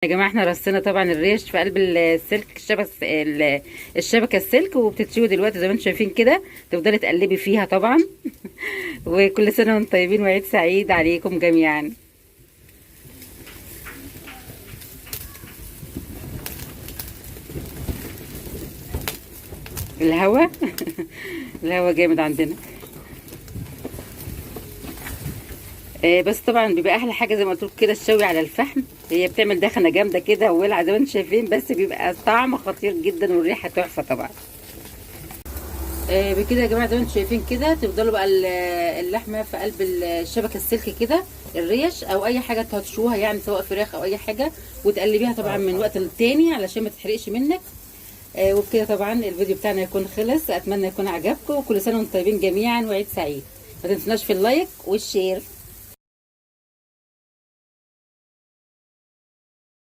يا جماعة احنا رصينا طبعا الريش في قلب السلك الشبكة السلك، وبتتشوي دلوقتي زي ما انتم شايفين كده. تفضلي تقلبي فيها طبعا. وكل سنة وانتم طيبين وعيد سعيد عليكم جميعا. الهوا الهوا جامد عندنا. بس طبعا بيبقى احلى حاجه زي ما قلت لكم كده الشوي على الفحم. هي بتعمل دخنه جامده كده وولعه زي ما انتم شايفين، بس بيبقى طعم خطير جدا والريحه تحفه طبعا. بكده يا جماعه زي ما انتم شايفين كده تفضلوا بقى اللحمه في قلب الشبكه السلك كده، الريش او اي حاجه هتشوها يعني، سواء فراخ او اي حاجه، وتقلبيها طبعا من وقت للتاني علشان ما تتحرقش منك. وبكده طبعا الفيديو بتاعنا يكون خلص. اتمنى يكون عجبكم، وكل سنه وانتم طيبين جميعا وعيد سعيد. ما تنسوناش في اللايك والشير.